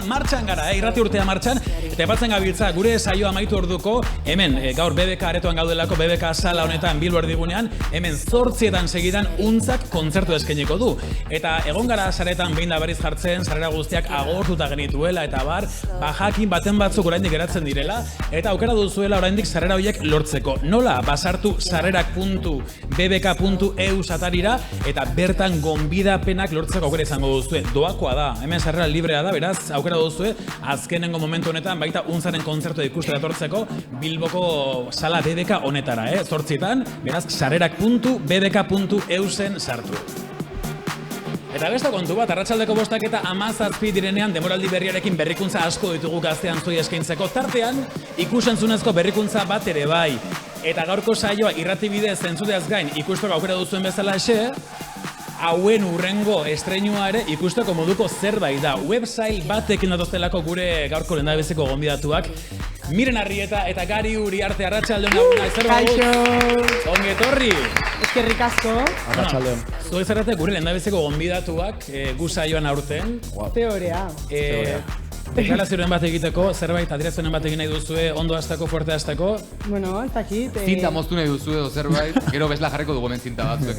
martxan gara, irrati urtea martxan, eta epatzen gabiltza gure saioa amaitu orduko, hemen, gaur BBK aretoan gaudelako, BBK sala honetan Bilbo erdigunean, hemen 8etan segidan untzak kontzertu eskainiko du. Eta egon gara saretan behin da berriz jartzen, sarrera guztiak agortuta genituela, eta jakin baten batzuk oraindik geratzen direla, eta aukera duzuela oraindik sarrera horiek lortzeko. Nola, basartu sarrerak.bbk.eu satarira, eta bertan gonbidapenak lortzeko aukera izango duzue. Doakoa da, hemen sarrera librea da, beraz, aukera duzue, azkenengo momentu honetan, baita untzaren kontzertu ikustera etortzeko, Bilboko sala BBK honetara, 8etan, beraz, sarrerak.bbk.eusen sartu. Eta beste kontu bat, arratsaldeko 5 eta 17 direnean demoraldi berriarekin berrikuntza asko ditugu gaztean zoi eskaintzeko tartean, ikusentzunezko berrikuntza bat ere bai. Eta gaurko saioa irrati bidez entzuteaz gain ikusteko aukera duzuen bezala hauen urrengo estreinua ere ikusteko moduko zerbait da. Website batekin datoztelako gure gaurko lehendabiziko gonbidatuak. Miren Arrieta eta Gari Uriarte, arratsaldeon laguna, zer dugu? Ongi etorri! Eskerrik asko. Arratsaldeon. Zuek zarete gure lehendabiziko gonbidatuak gu saioan aurten. Teorea. Deklarazioen bat egiteko, zerbait adierazpen bat egin nahi duzue, ondo hasteko, fuerte hasteko? Bueno, ez dakit. Zinta moztu nahi duzue edo zerbait, gero bezla jarriko dugu hemen zinta batzuek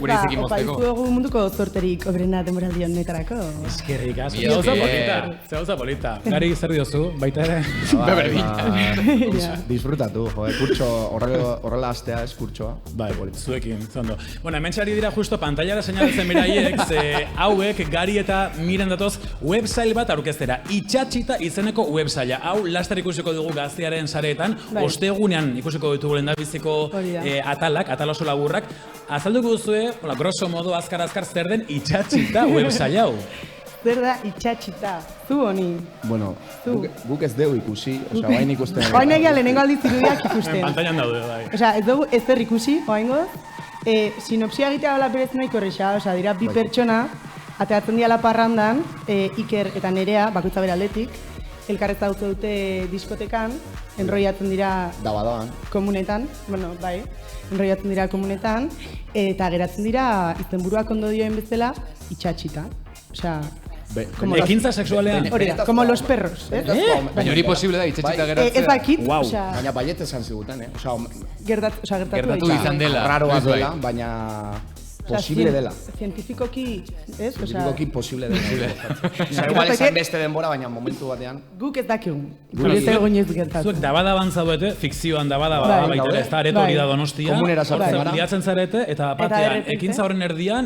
gure izekin mozteko. Opa, izu munduko zorterik obrena demoraldi honetarako. Eskerrik asko. Zauza polita. Gari zer diozu, baita ere? Beberdina. Disfrutatu, kurtso horrela astea ez kurtsoa. Bai, zuekin, zondo. Bueno, hemen txari dira justo pantailara seinalatzen beraiek, hauek Gari eta Miren datoz website bat aurkeztera. Itxatxita izeneko websaila. Hau laster ikusiko dugu gaztearen sareetan, ostegunean ikusiko ditugu lehendabiziko atal oso laburrak. Azalduko duzue, grosso modo, azkar zer den itxatxita websaila hau. Zer da itxatxita? Zu honi? Bueno, guk ez dugu ikusi, bain ikusten. Baina egia lehenengo aldiz irudiak ikusten. Pantailan daude, bai. Ez dugu ezer ikusi, oaingo. Sinopsia egitea bala berez nahi korrexa, dira bi pertsona, ateatzen diala parrandan, Iker eta Nerea, bakoitza bere aldetik, elkarrezta dute diskotekan, enroiatzen dira komunetan, enroiatzen dira komunetan, eta geratzen dira izenburuak ondo dioen bezala, itxatxita. Ekintza sexualean. Hori da, como los perros. Baina hori posible da, itxatxita geratzea. Ez dakit, baina baiet esan ziguten, gertatu izan dela. Raroa dela, baina posible dela. Zientifikoki, ez? Zientifikoki posible dela. Igual esan beste denbora, baina momentu batean. Guk ez dakigun. Zuek dabadaban zaudete, fikzioan dabadaba baita, ez da areto hori da Donostia. Komunera sartzen gara. Bilatzen zarete, eta batean, ekintza horren erdian,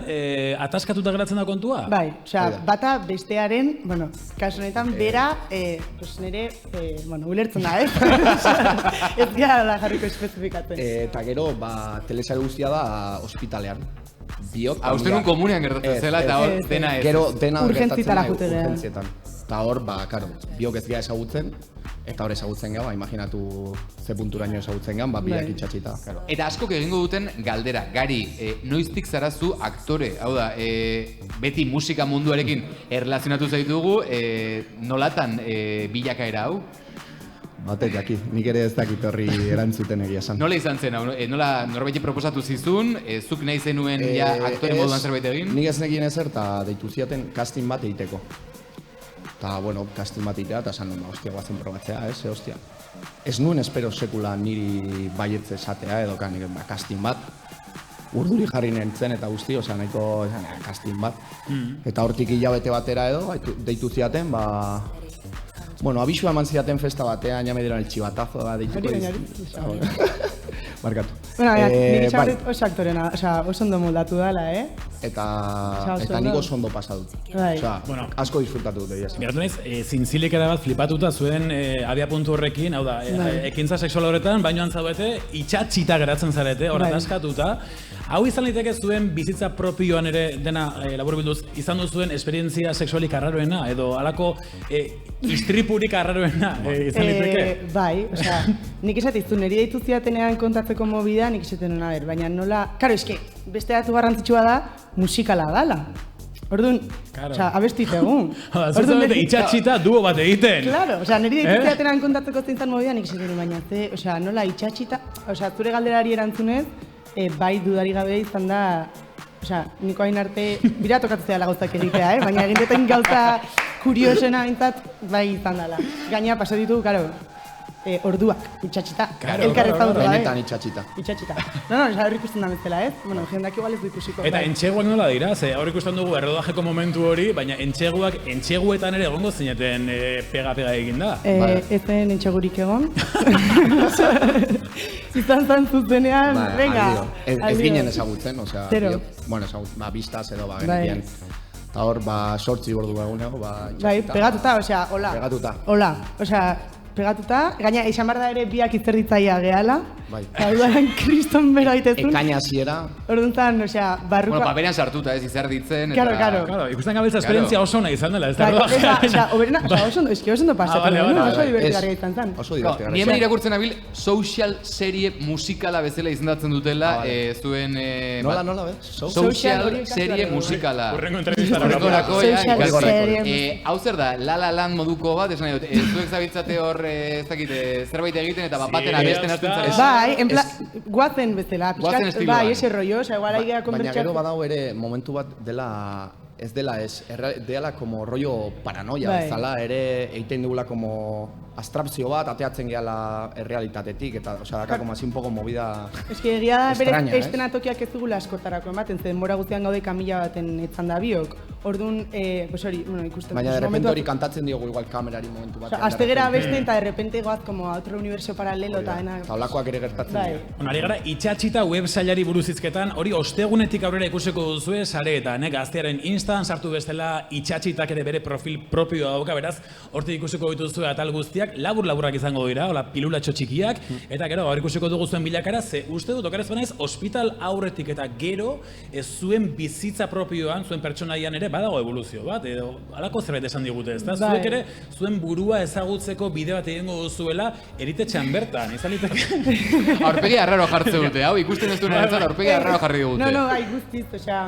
ataskatuta geratzen da kontua? Bai, bata bestearen, kasu honetan, bera, nire, ulertzen da, ez? Ez gara jarriko espezifikatzen. Eta gero, telesail guztia da ospitalean. Uste nun komunean gertatzen zela eta hor dena ez. Gero dena urgentzitara jute gara. Eta hor, biok ez gara ezagutzen, eta hor ezagutzen gara, imaginatu ze punturaino ezagutzen gara, biak itxatxita. Eta askok egingo duten galdera, Gari, noiztik zarazu aktore? Hau da, beti musika munduarekin erlazionatu zaitugu, nolatan bilakaera hau? Batek daki, nik ere ez dakit horri erantzuten egia esan. Nola izan zen, nola norbait proposatu zizun, zuk nahi zenuen aktore moduan zerbait egin? Nik ez nekien ezer, eta deitu ziaten casting bat egiteko. Eta, casting bat egitea, eta esan nuen, guazen probatzea, hostia. Ez nuen espero sekula niri baietze esatea, edo casting bat. Urduri jarri nintzen eta guzti, nahiko casting bat. Eta hortik hilabete batera edo, deitu ziaten, abisua eman zidaten festa batean, me dieron el chivatazo, deituko Barkatu. Nire txabaret oso aktorena, oso ondo moldatu dela, Eta nik oso ondo pasatu. Asko disfrutatu dut, egia. Geratu nahiz, zintzilik bat flipatuta zuen abiapuntu horrekin, hau da, ekintza sexual horretan, bainoan zaudete, itxatxita geratzen zarete, horret askatuta. Hau izan liteke zuen bizitza propioan ere dena labur bilduz, izan duzuen esperientzia sexualik arraroena, edo halako istripurik arraroena izan liteke? Bai, nik esatiztu, niri deitu ziatenean kontatzeko mobida, nik esaten hona baina nola... Karo, eske, beste datu garrantzitsua da, musikala dala. Orduan, abesti egun. Zuzabete, itxatxita duo bat egiten. Claro, niri deitu ziatenean kontatzeko zintzen mobida, nik esaten baina, nola itxatxita... Zure galderari erantzunez, bai dudari gabe izan da, niko hain arte, bira tokatzea la gauzak egitea, baina egin duten gauza kuriosena bintzat, bai izan dela. Gaina, paso ditugu, karo, orduak, itxatxita. Elkar ezagutu gabe. Benetan itxatxita. Itxatxita. No, hor ikusten da bezala, ez? Bueno, jendak igual ez du ikusiko. Eta entxeguak nola dira, ze hor ikusten dugu errodajeko momentu hori, baina entxeguetan ere egongo zineten pega-pega egin da. Ez zen entxegurik egon. Izan zan zuzenean, venga. Ez ginen ezagutzen, osea, Zero. bueno, bistaz edo, genekien. Eta hor, 8 ordu egunego, Bai, pegatuta, osea, hola. Pegatuta. Hola, osea, pegatuta. Gaina, eixan behar da ere biak izerditzaia gehala. Bai. Eta dudaran kriston bera itezun. Ekaina hasiera. Orduan zan, osea, barruka. Bueno, paperean sartuta ez, izerditzen. Claro. Ikusten gabiltza esperientzia oso ona izan dela, ez da Osea, rodaje. oberena, oso ondo pasatu, vale, oso divertigarria izan zan. Oso divertigarria. Ni hemen irakurtzen nabil social serie musikala bezala izendatzen dutela, zuen... Nola, be? Social serie musikala. Urrengo entrevistara. Urrengorako, Social serie hau zer da, La La Land moduko bat, esan dut, zuek zabiltzate hor, ez dakit, zerbait egiten eta batera abesten hasten zara. Bai, en plan, guazen bezala, Guazen pixkat, estiloan. bai, ese rollo, osea, igual aigea Baina konbertsatu. gero badau ere momentu bat dela, ez dela como rollo paranoia, Bai. bezala ere egiten dugula como abstrakzio bat, ateatzen gehala errealitatetik, eta, osea, daka como así un poco movida... Ez que egia da, extraña, berez ez? estenatokiak ez dugula askotarako ematen, zen denbora guztian gaude kamila baten etzan da biok. Orduan, pues hori, bueno, ikusten. Baina pues, de repente momentu hori kantatzen diogu igual kamerari momentu bat. Osea, aste gera beste eta de repente goaz como a otro universo paralelo eta dena. Eta holakoak ere gertatzen Bai. dira. Bueno, ari gara, itxatxita websailari buruz hizketan, hori ostegunetik aurrera ikusiko duzue sareetan, gaztearen instan sartu bestela itxatxitak ere bere profil propioa dauka, beraz, hortik ikusiko dituzue atal guztiak, laburrak izango dira, hola, pilulatxo txikiak, eta gero, hor ikusiko dugu zuen bilakara, ze uste dut, okerez banaiz, ospital aurretik eta gero, ez zuen bizitza propioan, zuen pertsonaian ere, badago evoluzio bat, edo, halako zerbait esan digute, ezta? Bai. Zuek ere, zuen burua ezagutzeko bide bat egingo duzuela, eritetxean bertan, izan liteke. Aurpegi arraro jartze dute, hau ikusten ez duen entzat, aurpegi arraro jarri digute. No, bai, guztiz, osea,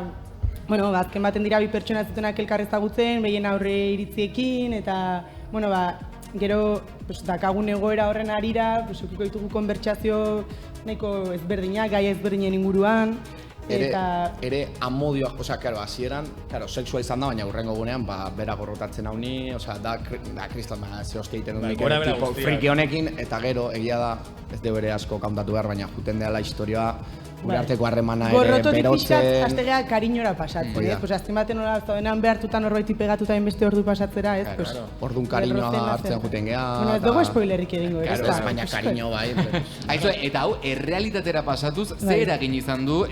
bueno, azken baten dira bi pertsona zutenak elkar ezagutzen, behien aurre iritziekin, eta, bueno, gero, pues, dakagun egoera horren arira, pues, ukiko ditugu konbertsazio nahiko ezberdinak, gai ezberdinen inguruan, Ere amodioak, osea, claro, hasieran, claro, sexua izan da, baina hurrengo gunean, bera gorrotatzen hau ni, osea, da kristal, ze hostia egiten dut nik gora ere bera tipo guztiak. friki honekin, eta gero, egia da, ez de bere asko kantatu behar, baina juten dela historioa, gure arteko harremana ere gorrotorik pixkat, berotzen... astegea kariñora pasatzen, Hori da. Pues azten baten nola zaudenan behartuta norbaiti pegatuta beste ordu pasatzera, ez? Pues, Orduan kariñoa hartzen juten geha... Bueno, ez dugu spoilerrik egingo, ez? Claro, baina kariño bai. Aizu, eta hau, errealitatera pasatuz, ze eragin izan du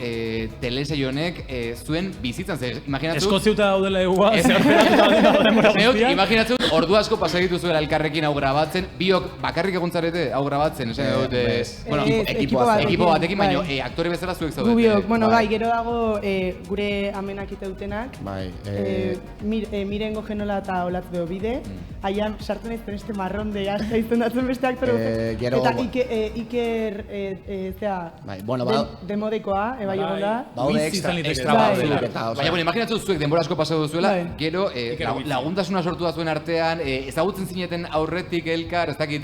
telesail honek zuen bizitzan, ze imaginatzu... Eskoziuta daudela egua, zer imaginatzen dut, ordu asko pasagitu zuela elkarrekin hau grabatzen, biok bakarrik eguntzarete hau grabatzen, esan dut, bueno, ekipo batekin, baina bai. aktore bezala zuek zaudete. Gubiok, bueno, bai, gero dago gure amenak ite dutenak, Bai, Mirengo Genola eta Olatz Beobide, haian sartzen ez este marron de aska izendatzen beste aktore gero- eta Iker, zera, Bai, bueno, demodekoa, bai egon da. Baude Wiz izan liteke. extra Bai. batzuk eta, Baina, bueno, imaginatzen zuek denbora asko pasatu duzuela, Bai. gero Wiz. laguntasuna sortu da zuen artean, ezagutzen zineten aurretik elkar, ez dakit,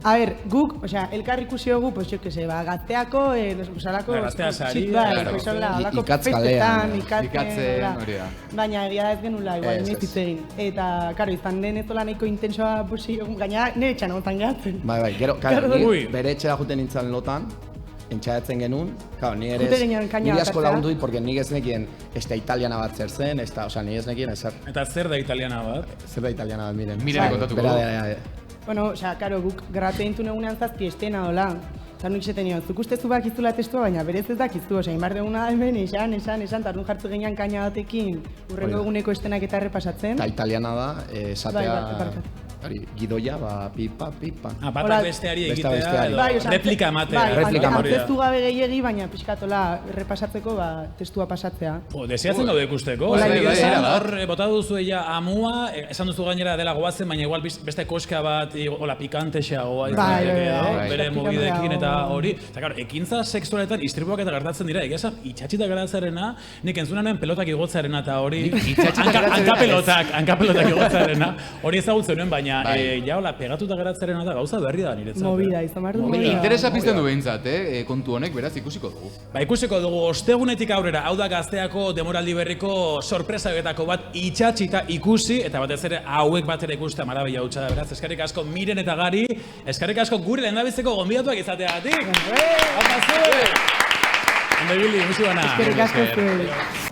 A ver, guk, osea, elkar ikusi dugu, pues yo que sé, salako, Gaztea sari, bai, claro. pues hola, holako Ikatz festetan, kalean, ikatzen, hola. hori da. Baina egia da ez genula, igual, Ez, inoiz ez. hitz egin. Eta, karo, izan den ez dola nahiko intensoa, busi, gaina nire txan honetan gehatzen. Bai, gero, claro, Ui. bere etxera juten nintzen lotan, entxajatzen genuen, claro, ni ere Jute ginen kaina niri asko batatzea. lagundu dit, porque nik ez nekien ez da italiana bat zer zen, ez da, osea, ni ez nekien ezer. Eta zer da italiana bat? Zer da italiana bat, miren. Miren Bai, kontatuko bera, du. Bueno, osea, karo, guk grabatu egin egunean zazpi estena dola. Eta nuk zeten nion, zuk uste zu bakizula testua, baina berez ez dakizu, osea, imar duguna hemen, esan, eta orduan jartu ginean kaina batekin, urrengo Hori da. eguneko estenak eta errepasatzen. Eta italiana da, esatea, Bai, barkatu. hori, gidoia, pipa. Batak Hola, besteari beste egitea, besteari. edo osea, replika ematea. Bai, Replika ematea. antzeztu gabe gehiegi, baina pixkatola errepasatzeko, testua pasatzea. Deseatzen gaude ikusteko. Bai, Zer, bai, esan, bai. hor bota duzu ella amua, esan duzu gainera dela goazen, baina igual beste koska bat, hola, pikantexeagoa izan Bai, daiteke, bai, bai. bere Bai. mobidekin eta Bai. hori. Eta claro, ekintza sexualetan istripuak eta gertatzen dira, egia esan, itxatxita geratzarena, nik entzuna nuen pelotak igotzarena eta hori, Itxatxita geratzarena, hankapelotak igotzarena, hori ezagutzen nuen, baina baina ja hola pegatuta geratzerena da gauza berri da niretzat. Movida, izan behar du movida. Interesa pizten du behintzat, kontu honek, beraz ikusiko dugu. Ba, ikusiko dugu, ostegunetik aurrera, hau da Gazteako demoraldi berriko sorpresagetako bat itxatxita ikusi, eta batez ere hauek batera ikustea marabila hutsa da, beraz, eskerrik asko Miren eta Gari, eskerrik asko gure lehendabiziko gonbidatuak izateagatik. Apa zuen! Ondo ibili, musu bana. Eskerrik asko zuen.